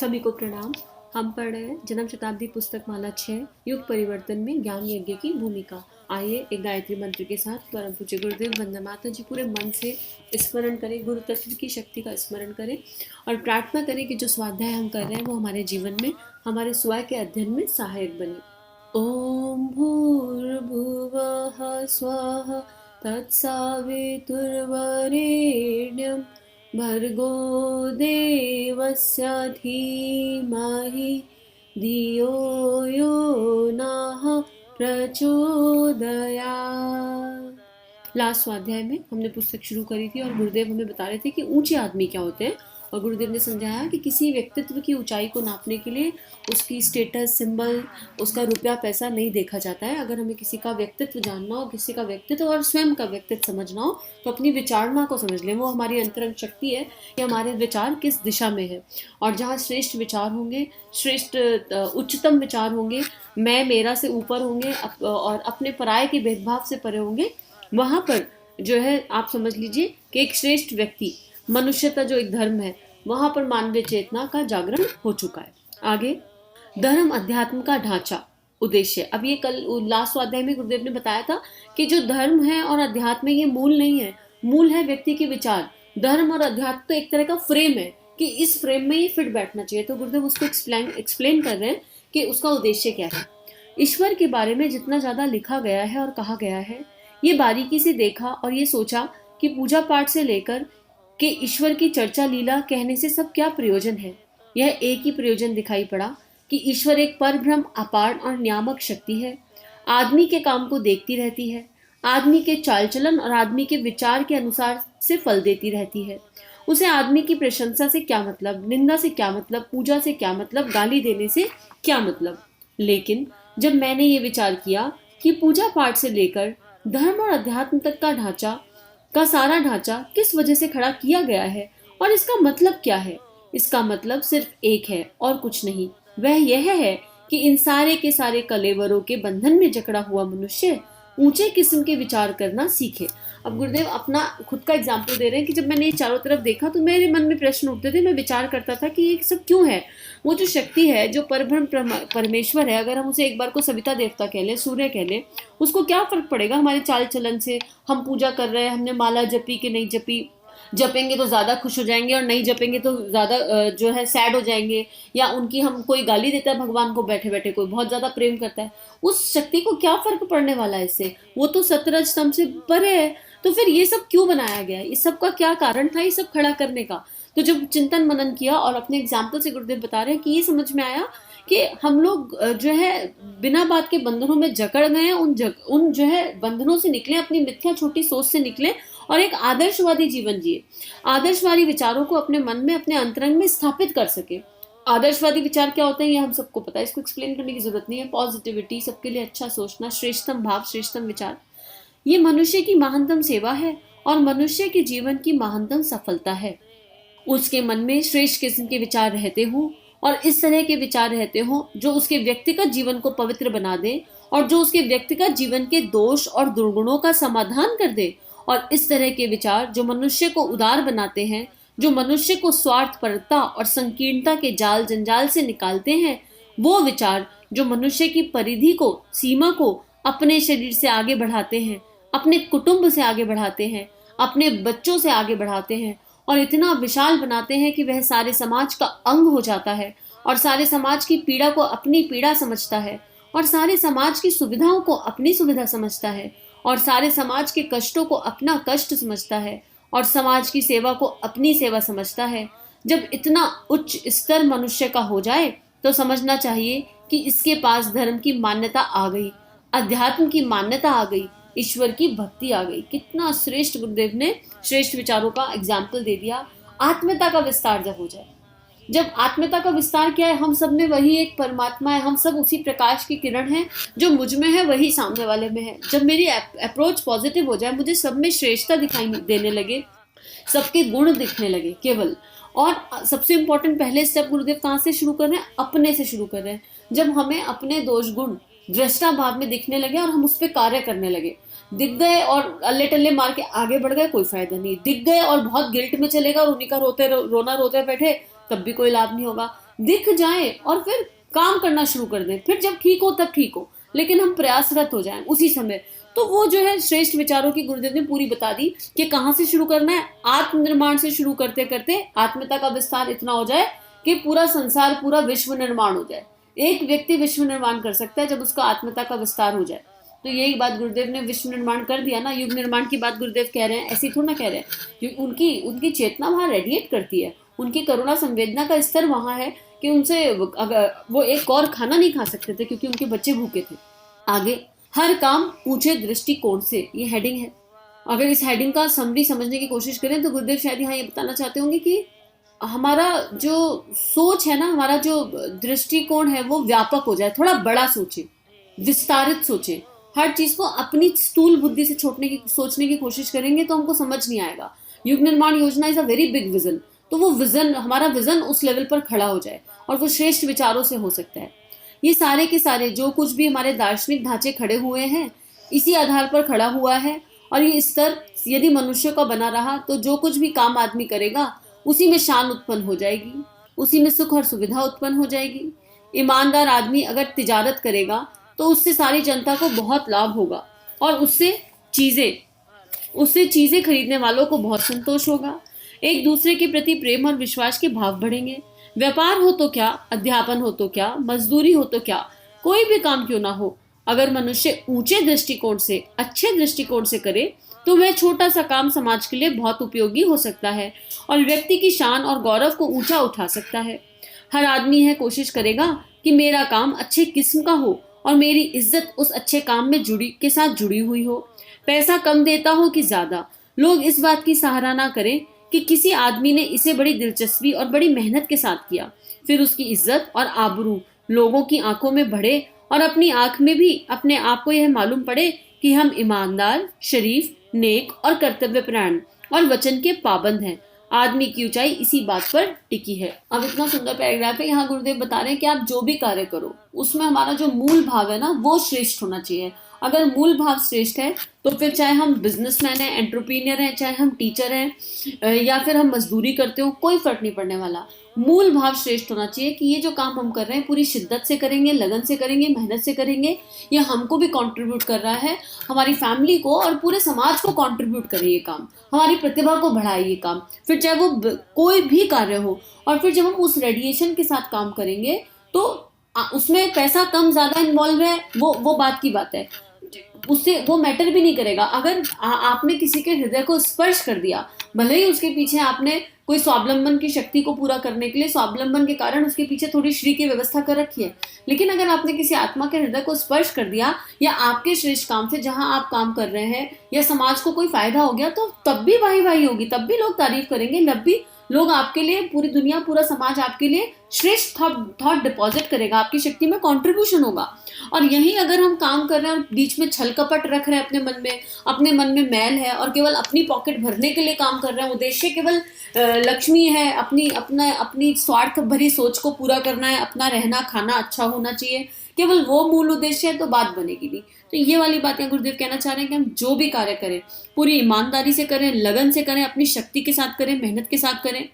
सभी को प्रणाम। हम पढ़ रहे हैं जन्म शताब्दी पुस्तक माला 6 युग परिवर्तन में ज्ञान यज्ञ की भूमिका। आइए एक गायत्री मंत्र के साथ परम पूज्य गुरुदेव वंदना माता जी पूरे मन से स्मरण करें, गुरु तत्व की शक्ति का स्मरण करें और प्रार्थना करें कि जो स्वाध्याय हम कर रहे हैं वो हमारे जीवन में, हमारे स्वयं के अध्ययन में सहायक बने। ओम भूर्भुवः स्वः तत्सवितुर्वरेण्यं भर्गो देवस्य धीमहि धियो यो नः प्रचोदयात्। लास्ट स्वाध्याय में हमने पुस्तक शुरू करी थी और गुरुदेव हमें बता रहे थे कि ऊंचे आदमी क्या होते हैं और गुरुदेव ने समझाया कि किसी व्यक्तित्व की ऊंचाई को नापने के लिए उसकी स्टेटस सिंबल, उसका रुपया पैसा नहीं देखा जाता है। अगर हमें किसी का व्यक्तित्व जानना हो, किसी का व्यक्तित्व और स्वयं का व्यक्तित्व समझना हो तो अपनी विचारणा को समझ लें। वो हमारी अंतरंग शक्ति है कि हमारे विचार किस दिशा में है और जहाँ श्रेष्ठ विचार होंगे, श्रेष्ठ उच्चतम विचार होंगे, मैं मेरा से ऊपर होंगे और अपने पराये के भेदभाव से परे होंगे, वहाँ पर जो है आप समझ लीजिए कि एक श्रेष्ठ व्यक्ति, मनुष्यता जो एक धर्म है, वहां पर मानवीय चेतना का जागरण हो चुका है। आगे धर्म अध्यात्म का ढांचा उद्देश्य। अब ये कल लास्ट स्वाध्याय में गुरुदेव ने बताया था कि जो धर्म है और अध्यात्म है ये मूल नहीं है, मूल है व्यक्ति के विचार। धर्म और अध्यात्म तो एक तरह का फ्रेम है कि इस फ्रेम में ये फिट बैठना चाहिए। तो गुरुदेव उसको एक्सप्लेन कर रहे हैं कि उसका उद्देश्य क्या है। ईश्वर के बारे में जितना ज्यादा लिखा गया है और कहा गया है, ये बारीकी से देखा और ये सोचा कि पूजा पाठ से लेकर कि ईश्वर की चर्चा लीला कहने से सब क्या प्रयोजन है। यह एक ही प्रयोजन दिखाई पड़ा कि ईश्वर एक परब्रह्म अपार और नियामक शक्ति है। आदमी के काम को देखती रहती है, आदमी के चाल चलन और आदमी के विचार के अनुसार से फल देती रहती है। उसे आदमी की प्रशंसा से क्या मतलब, निंदा से क्या मतलब, पूजा से क्या मतलब, गाली देने से क्या मतलब। लेकिन जब मैंने ये विचार किया कि पूजा पाठ से लेकर धर्म और अध्यात्म तक का सारा ढांचा किस वजह से खड़ा किया गया है और इसका मतलब क्या है, इसका मतलब सिर्फ एक है और कुछ नहीं। वह यह है कि इन सारे के सारे कलेवरों के बंधन में जकड़ा हुआ मनुष्य ऊंचे किस्म के विचार करना सीखे। अब गुरुदेव अपना खुद का एग्जाम्पल दे रहे हैं कि जब मैंने ये चारों तरफ देखा तो मेरे मन में प्रश्न उठते थे। मैं विचार करता था कि ये सब क्यों है। वो जो शक्ति है, जो परब्रह्म परमेश्वर है, अगर हम उसे एक बार को सविता देवता कह ले, सूर्य कह ले, उसको क्या फर्क पड़ेगा हमारे चाल चलन से। हम पूजा कर रहे हैं, हमने माला जपी कि नहीं जपी, जपेंगे तो ज्यादा खुश हो जाएंगे और नहीं जपेंगे तो ज्यादा जो है सैड हो जाएंगे, या उनकी हम कोई गाली देता है भगवान को बैठे बैठे, कोई बहुत ज्यादा प्रेम करता है, उस शक्ति को क्या फर्क पड़ने वाला है इससे। वो तो सतरज स्तंभ से परे है। तो फिर ये सब क्यों बनाया गया, इस सब का क्या कारण था ये सब खड़ा करने का। तो जब चिंतन मनन किया और अपने एग्जाम्पल से गुरुदेव बता रहे हैं कि ये समझ में आया कि हम लोग जो है बिना बात के बंधनों में जकड़ गए हैं। उन जो है बंधनों से निकले, अपनी मिथ्या छोटी सोच से निकले और एक आदर्शवादी जीवन जिए। आदर्शवादी विचारों को अपने मन में, अपने अंतरंग में स्थापित कर सके। आदर्शवादी विचार क्या होते हैं ये हम सबको पता है, इसको एक्सप्लेन करने की जरूरत नहीं है। पॉजिटिविटी, सबके लिए अच्छा सोचना, श्रेष्ठतम भाव, श्रेष्ठतम विचार, ये मनुष्य की महानतम सेवा है और मनुष्य के जीवन की महानतम सफलता है। उसके मन में श्रेष्ठ किस्म के विचार रहते हो और इस तरह के विचार रहते हो जो उसके व्यक्तिगत जीवन को पवित्र बना दे और जो उसके व्यक्तिगत जीवन के दोष और दुर्गुणों का समाधान कर दे। और इस तरह के विचार जो मनुष्य को उदार बनाते हैं, जो मनुष्य को स्वार्थपरता और संकीर्णता के जाल जंजाल से निकालते हैं, वो विचार जो मनुष्य की परिधि को, सीमा को अपने शरीर से आगे बढ़ाते हैं, अपने कुटुंब से आगे बढ़ाते हैं, अपने बच्चों से आगे बढ़ाते हैं और इतना विशाल बनाते हैं कि वह सारे समाज का अंग हो जाता है और सारे समाज की पीड़ा को अपनी पीड़ा समझता है और सारे समाज की सुविधाओं को अपनी सुविधा समझता है और सारे समाज के कष्टों को अपना कष्ट समझता है और समाज की सेवा को अपनी सेवा समझता है। जब इतना उच्च स्तर मनुष्य का हो जाए तो समझना चाहिए कि इसके पास धर्म की मान्यता आ गई, अध्यात्म की मान्यता आ गई, ईश्वर की भक्ति आ गई। कितना श्रेष्ठ गुरुदेव ने श्रेष्ठ विचारों का एग्जाम्पल दे दिया। आत्मीयता का विस्तार जब हो जाए, जब आत्मीयता का विस्तार क्या है, हम सब में वही एक परमात्मा है, हम सब उसी प्रकाश की किरण है, जो मुझ में है वही सामने वाले में है। जब मेरी अप्रोच पॉजिटिव हो जाए, मुझे सब में श्रेष्ठता दिखाई देने लगे, सबके गुण दिखने लगे केवल। और सबसे इंपॉर्टेंट पहले स्टेप गुरुदेव कहाँ से शुरू कर रहे हैं, अपने से शुरू कर रहे हैं। जब हमें अपने दोष गुण दृष्टा भाव में दिखने लगे और हम उस पर कार्य करने लगे, दिख गए और अल्ले टल्ले मार के आगे बढ़ गए, कोई फायदा नहीं। दिख गए और बहुत गिल्ट में चलेगा और उन्हीं का रोना रोते बैठे, तब भी कोई लाभ नहीं होगा। दिख जाए और फिर काम करना शुरू कर दें, फिर जब ठीक हो तब ठीक हो, लेकिन हम प्रयासरत हो जाएं उसी समय। तो वो जो है श्रेष्ठ विचारों की गुरुदेव ने पूरी बता दी कि कहाँ से शुरू करना है। आत्मनिर्माण से शुरू करते करते आत्मता का विस्तार इतना हो जाए कि पूरा संसार, पूरा विश्व निर्माण हो जाए। एक व्यक्ति विश्व निर्माण कर सकता है जब उसका आत्मता का विस्तार हो जाए। तो यही बात गुरुदेव ने विश्व निर्माण कर दिया ना। युग निर्माण की बात गुरुदेव कह रहे हैं, ऐसी थोड़ा ना कह रहे हैं। उनकी उनकी चेतना वहां रेडिएट करती है, उनकी करुणा संवेदना का स्तर वहां है कि उनसे अगर वो एक और खाना नहीं खा सकते थे क्योंकि उनके बच्चे भूखे थे। आगे, हर काम ऊंचे दृष्टिकोण से, ये हेडिंग है। अगर इस हेडिंग का समरी समझने की कोशिश करें तो गुरुदेव शायद यहाँ ये बताना चाहते होंगे कि हमारा जो सोच है ना, हमारा जो दृष्टिकोण है वो व्यापक हो जाए, थोड़ा बड़ा सोचे, विस्तारित सोचे। हर चीज को अपनी स्थूल बुद्धि से सोचने की कोशिश करेंगे तो हमको समझ नहीं आएगा। युग निर्माण योजना is a very big vision. तो वो विजन, हमारा विजन उस लेवल पर खड़ा हो जाए और वो श्रेष्ठ विचारों से हो सकता है। ये सारे के सारे जो कुछ भी हमारे दार्शनिक ढांचे खड़े हुए हैं इसी आधार पर खड़ा हुआ है। और ये स्तर यदि मनुष्य का बना रहा तो जो कुछ भी काम आदमी करेगा उसी में शान उत्पन्न हो जाएगी, उसी में सुख और सुविधा उत्पन्न हो जाएगी। ईमानदार आदमी अगर तिजारत करेगा तो उससे सारी जनता को बहुत लाभ होगा और उससे चीजें खरीदने वालों को बहुत संतोष होगा। एक दूसरे के प्रति प्रेम और विश्वास के भाव बढ़ेंगे। व्यापार हो तो क्या, अध्यापन हो तो क्या, मजदूरी हो तो क्या, कोई भी काम क्यों ना हो, अगर मनुष्य ऊंचे दृष्टिकोण से, अच्छे दृष्टिकोण से करे तो वह छोटा सा काम समाज के लिए बहुत उपयोगी हो सकता है और व्यक्ति की शान और गौरव को ऊंचा उठा सकता है। हर आदमी है कोशिश करेगा कि मेरा काम अच्छे किस्म का हो और मेरी इज्जत उस अच्छे काम में जुड़ी हुई हो। पैसा कम देता हो कि ज्यादा, लोग इस बात की सराहना करें कि किसी आदमी ने इसे बड़ी दिलचस्पी और बड़ी मेहनत के साथ किया। फिर उसकी इज्जत और आबरू लोगों की आंखों में बढ़े और अपनी आंख में भी अपने आप को यह मालूम पड़े कि हम ईमानदार, शरीफ, नेक और कर्तव्यपरायण और वचन के पाबंद हैं। आदमी की ऊंचाई इसी बात पर टिकी है। अब इतना सुंदर पैराग्राफ है। यहाँ गुरुदेव बता रहे हैं कि आप जो भी कार्य करो उसमें हमारा जो मूल भाव है ना वो श्रेष्ठ होना चाहिए। अगर मूल भाव श्रेष्ठ है तो फिर चाहे हम बिजनेसमैन हैं, एंटरप्रेन्योर हैं, चाहे हम टीचर हैं या फिर हम मजदूरी करते हो, कोई फर्क नहीं पड़ने वाला। मूल भाव श्रेष्ठ होना चाहिए कि ये जो काम हम कर रहे हैं पूरी शिद्दत से करेंगे, लगन से करेंगे, मेहनत से करेंगे। ये हमको भी कंट्रीब्यूट कर रहा है, हमारी फैमिली को और पूरे समाज को कंट्रीब्यूट करे ये काम, हमारी प्रतिभा को बढ़ाए ये काम, फिर चाहे वो कोई भी कार्य हो। और फिर जब हम उस रेडिएशन के साथ काम करेंगे तो उसमें पैसा कम ज्यादा इन्वॉल्व है, वो बात की बात है, उससे वो मैटर भी नहीं करेगा। अगर आपने किसी के हृदय को स्पर्श कर दिया, भले ही उसके पीछे आपने कोई स्वावलंबन की शक्ति को पूरा करने के लिए स्वावलंबन के कारण उसके पीछे थोड़ी श्री की व्यवस्था कर रखी है, लेकिन अगर आपने किसी आत्मा के हृदय को स्पर्श कर दिया या आपके श्रेष्ठ काम से जहां आप काम कर रहे हैं या समाज को कोई फायदा हो गया तो तब भी वाही होगी, तब भी लोग तारीफ करेंगे, तब भी लोग आपके लिए, पूरी दुनिया, पूरा समाज आपके लिए श्रेष्ठ थॉट डिपॉजिट करेगा, आपकी शक्ति में कंट्रीब्यूशन होगा। और यही अगर हम काम कर रहे हैं और बीच में छल कपट रख रहे हैं अपने मन में मैल है और केवल अपनी पॉकेट भरने के लिए काम कर रहे हैं, उद्देश्य केवल लक्ष्मी है, अपनी स्वार्थ भरी सोच को पूरा करना है, अपना रहना खाना अच्छा होना चाहिए, केवल वो मूल उद्देश्य है तो बात बनेगी नहीं। तो ये वाली बातें गुरुदेव कहना चाह रहे हैं कि हम जो भी कार्य करें पूरी ईमानदारी से करें, लगन से करें, अपनी शक्ति के साथ करें, मेहनत के साथ करें।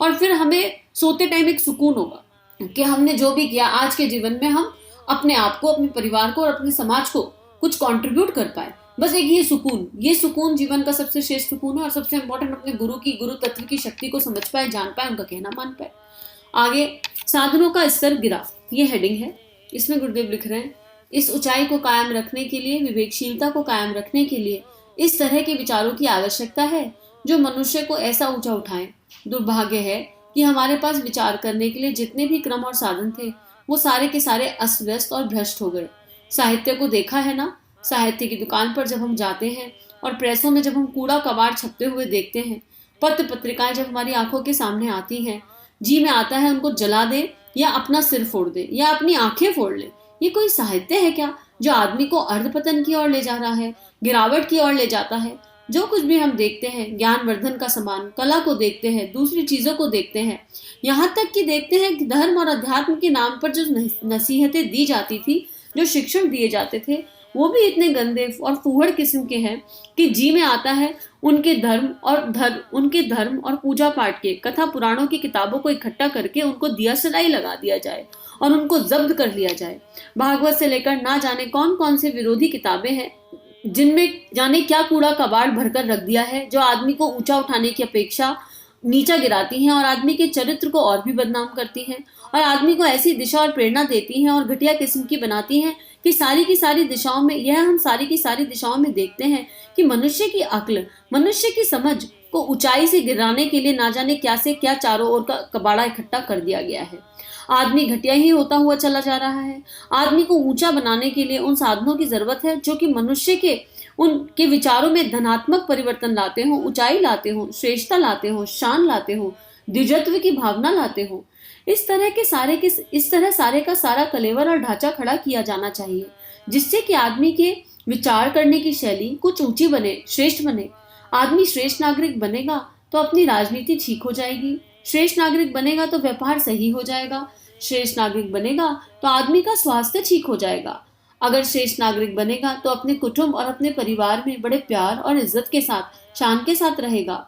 और फिर हमें सोते टाइम एक सुकून होगा कि हमने जो भी किया आज के जीवन में हम अपने आप को, अपने परिवार को और अपने समाज को कुछ कंट्रीब्यूट कर पाए। बस एक ये सुकून जीवन का सबसे श्रेष्ठ सुकून है और सबसे इंपॉर्टेंट अपने गुरु तत्व की शक्ति को समझ पाए, जान पाए, उनका कहना मान पाए। आगे, साधनों का स्तर गिरा, ये हेडिंग है। इसमें गुरुदेव लिख रहे हैं, इस ऊंचाई को कायम रखने के लिए, विवेकशीलता को कायम रखने के लिए इस तरह के विचारों की आवश्यकता है जो मनुष्य को ऐसा ऊंचा उठाएं। दुर्भाग्य है कि हमारे पास विचार करने के लिए जितने भी क्रम और साधन थे वो सारे के सारे अस्त व्यस्त और भ्रष्ट हो गए। साहित्य को देखा है ना, साहित्य की दुकान पर जब हम जाते हैं और प्रेसों में जब हम कूड़ा कबाड़ छपते हुए देखते हैं, पत्र पत्रिकाएं जब हमारी आंखों के सामने आती हैं, जी में आता है उनको जला दे या अपना सिर फोड़ दे या अपनी आंखें फोड़ ले। ये कोई साहित्य है क्या जो आदमी को अर्धपतन की ओर ले जा रहा है, गिरावट की ओर ले जाता है? जो कुछ भी हम देखते हैं ज्ञानवर्धन का समान, कला को देखते हैं, दूसरी चीजों को देखते हैं, यहाँ तक कि देखते हैं कि धर्म और अध्यात्म के नाम पर जो नसीहतें दी जाती थी, जो शिक्षण दिए जाते थे, वो भी इतने गंदे और फूहड़ किस्म के हैं कि जी में आता है उनके धर्म और पूजा पाठ के कथा पुराणों की किताबों को इकट्ठा करके उनको दिया सलाई लगा दिया जाए और उनको जब्त कर लिया जाए। भागवत से लेकर ना जाने कौन कौन से विरोधी किताबें हैं जिनमें जाने क्या कूड़ा कबाड़ भरकर रख दिया है, जो आदमी को ऊंचा उठाने की अपेक्षा नीचा गिराती हैं और आदमी के चरित्र को और भी बदनाम करती हैं और आदमी को ऐसी दिशा और प्रेरणा देती हैं और घटिया किस्म की बनाती हैं कि सारी की सारी दिशाओं में हम सारी की सारी दिशाओं में देखते हैं कि मनुष्य की अक्ल, मनुष्य की समझ को ऊंचाई से गिराने के लिए ना जाने क्या से क्या चारों ओर का कबाड़ा इकट्ठा कर दिया गया है। आदमी घटिया ही होता हुआ चला जा रहा है। आदमी को ऊंचा बनाने के लिए उन साधनों की जरूरत है जो कि मनुष्य के उनके विचारों में धनात्मक परिवर्तन लाते हो, ऊंचाई लाते हो, श्रेष्ठता लाते हो, शान लाते हो, द्विजत्व की भावना लाते हो। इस तरह सारे का सारा कलेवर और ढांचा खड़ा किया जाना चाहिए जिससे कि आदमी के विचार करने की शैली कुछ ऊंची बने, श्रेष्ठ बने। आदमी श्रेष्ठ नागरिक बनेगा तो अपनी राजनीति ठीक हो जाएगी, श्रेष्ठ नागरिक बनेगा तो व्यापार सही हो जाएगा, श्रेष्ठ नागरिक बनेगा तो आदमी का स्वास्थ्य ठीक हो जाएगा। अगर श्रेष्ठ नागरिक बनेगा तो अपने कुटुंब और अपने परिवार में बड़े प्यार और इज्जत के साथ, शान के साथ रहेगा।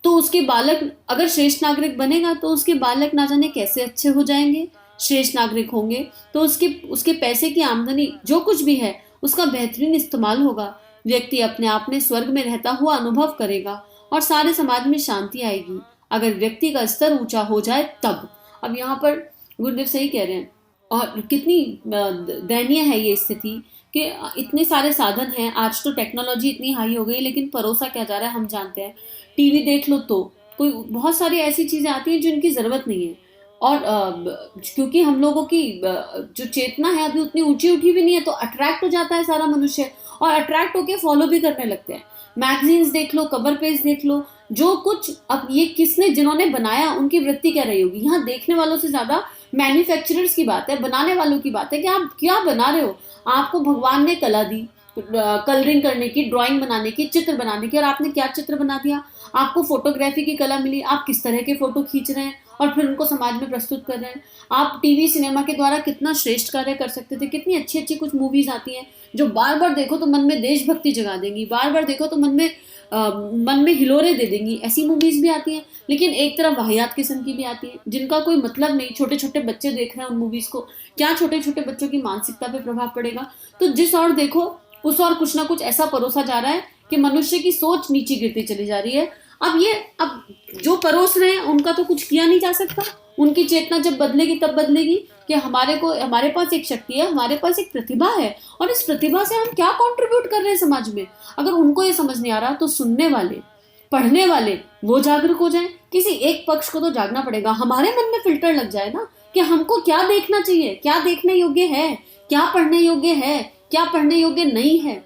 तो उसके बालक, अगर श्रेष्ठ नागरिक बनेगा तो उसके बालक ना जाने कैसे अच्छे हो जाएंगे। श्रेष्ठ नागरिक होंगे तो उसके पैसे की आमदनी जो कुछ भी है उसका बेहतरीन इस्तेमाल होगा। व्यक्ति अपने आप में स्वर्ग में रहता हुआ अनुभव करेगा और सारे समाज में शांति आएगी अगर व्यक्ति का स्तर ऊंचा हो जाए तब। अब यहाँ पर गुरुदेव सही कह रहे हैं और कितनी दयनीय है ये स्थिति कि इतने सारे साधन हैं। आज तो टेक्नोलॉजी इतनी हाई हो गई लेकिन परोसा क्या जा रहा है हम जानते हैं। टीवी देख लो तो कोई बहुत सारी ऐसी चीजें आती हैं जिनकी जरूरत नहीं है और क्योंकि हम लोगों की जो चेतना है अभी उतनी ऊंची उठी भी नहीं है तो अट्रैक्ट हो जाता है सारा मनुष्य और अट्रैक्ट होके फॉलो भी करने लगते हैं। मैगजीन्स देख लो, कवर पेज देख लो, जो कुछ अब ये जिन्होंने बनाया उनकी वृत्ति क्या रही होगी। यहाँ देखने वालों से ज्यादा मैन्युफैक्चरर्स की बात है, बनाने वालों की बात है कि आप क्या बना रहे हो। आपको भगवान ने कला दी कलरिंग करने की, ड्राइंग बनाने की, चित्र बनाने की, और आपने क्या चित्र बना दिया। आपको फोटोग्राफी की कला मिली, आप किस तरह के फोटो खींच रहे हैं और फिर उनको समाज में प्रस्तुत कर रहे हैं। आप टीवी सिनेमा के द्वारा कितना श्रेष्ठ कार्य कर सकते थे। कितनी अच्छी अच्छी कुछ मूवीज आती हैं जो बार बार देखो तो मन में देशभक्ति जगा देंगी, बार बार देखो तो मन में हिलोरे दे देंगी। ऐसी मूवीज भी आती हैं लेकिन एक तरफ वाहियात किस्म की भी आती है जिनका कोई मतलब नहीं। छोटे छोटे बच्चे देख रहे हैं उन मूवीज को, क्या छोटे छोटे बच्चों की मानसिकता पे प्रभाव पड़ेगा। तो जिस और देखो उस और कुछ ना कुछ ऐसा परोसा जा रहा है कि मनुष्य की सोच नीचे गिरती चली जा रही है। अब जो परोस रहे हैं उनका तो कुछ किया नहीं जा सकता। उनकी चेतना जब बदलेगी तब बदलेगी कि हमारे पास एक शक्ति है, हमारे पास एक प्रतिभा है और इस प्रतिभा से हम क्या कंट्रीब्यूट कर रहे हैं समाज में। अगर उनको ये समझ नहीं आ रहा तो सुनने वाले, पढ़ने वाले वो जागरूक हो जाएं। किसी एक पक्ष को तो जागना पड़ेगा। हमारे मन में फिल्टर लग जाए ना कि हमको क्या देखना चाहिए, क्या देखने योग्य है, क्या पढ़ने योग्य है, क्या पढ़ने योग्य नहीं है।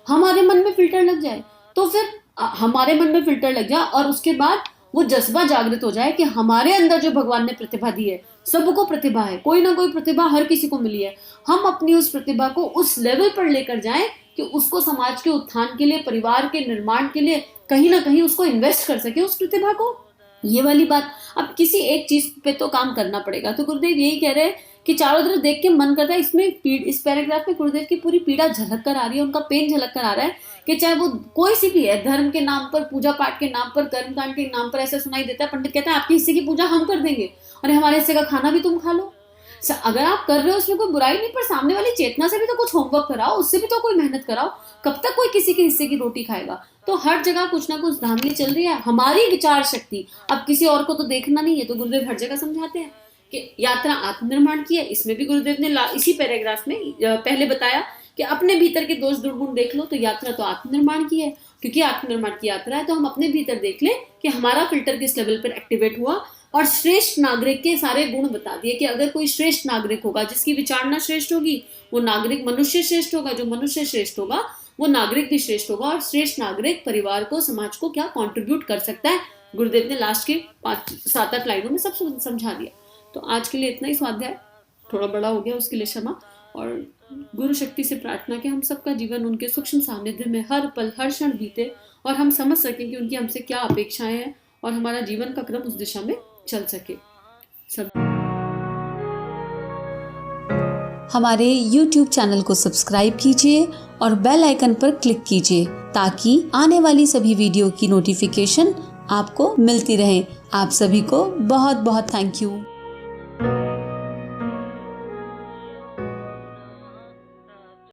हमारे मन में फिल्टर लग जाए तो फिर हमारे मन में फिल्टर लग जाए और उसके बाद वो जज्बा जागृत हो जाए कि हमारे अंदर जो भगवान ने प्रतिभा दी है, सबको प्रतिभा है, कोई ना कोई प्रतिभा हर किसी को मिली है। हम अपनी उस प्रतिभा को उस लेवल पर लेकर जाएं कि उसको समाज के उत्थान के लिए, परिवार के निर्माण के लिए कहीं ना कहीं उसको इन्वेस्ट कर सके उस प्रतिभा को। ये वाली बात, अब किसी एक चीज पे तो काम करना पड़ेगा। तो गुरुदेव यही कह रहे हैं कि चारों तरफ देख के मन करता है, इस पैराग्राफ में गुरुदेव की पूरी पीड़ा झलक कर आ रही है, उनका पेन झलक कर आ रहा है कि चाहे वो कोई सी भी है, धर्म के नाम पर, पूजा पाठ के नाम पर, कर्मकांड के नाम पर ऐसा सुनाई देता है। पंडित कहता है आपके हिस्से की पूजा हम कर देंगे और हमारे हिस्से का खाना भी तुम खा लो। अगर आप कर रहे हो उसमें कोई बुराई नहीं, पर सामने वाली चेतना से भी तो कुछ होमवर्क कराओ, उससे भी तो कोई मेहनत कराओ। कब तक कोई किसी के हिस्से की रोटी खाएगा। तो हर जगह कुछ ना कुछ धांधली चल रही है। हमारी विचार शक्ति, अब किसी और को तो देखना नहीं है। तो गुरुदेव हर जगह समझाते हैं कि यात्रा आत्मनिर्माण की है। इसमें भी गुरुदेव ने इसी पैराग्राफ में पहले बताया कि अपने भीतर के दोष दुर्गुण देख लो। तो यात्रा तो आत्मनिर्माण की है, क्योंकि आत्मनिर्माण की यात्रा है तो हम अपने भीतर देख ले कि हमारा फिल्टर किस लेवल पर एक्टिवेट हुआ। और श्रेष्ठ नागरिक के सारे गुण बता दिए कि अगर कोई श्रेष्ठ नागरिक होगा, जिसकी विचारना श्रेष्ठ होगी, वो नागरिक मनुष्य श्रेष्ठ होगा। जो मनुष्य श्रेष्ठ होगा वो नागरिक भी श्रेष्ठ होगा। और श्रेष्ठ नागरिक परिवार को, समाज को क्या कंट्रीब्यूट कर सकता है, गुरुदेव ने लास्ट के 5-7-8 लाइनों में सब समझा दिया। तो आज के लिए इतना ही। स्वाध्याय थोड़ा बड़ा हो गया, उसके लिए क्षमा। और गुरु शक्ति से प्रार्थना कि हम सबका जीवन उनके सूक्ष्म सानिध्य में हर पल हर क्षण बीते और हम समझ सकें कि उनकी हमसे क्या अपेक्षाएं हैं और हमारा जीवन का क्रम उस दिशा में चल सके। सब हमारे YouTube चैनल को सब्सक्राइब कीजिए और बेल आइकन पर क्लिक कीजिए ताकि आने वाली सभी वीडियो की नोटिफिकेशन आपको मिलती रहे। आप सभी को बहुत बहुत थैंक यू।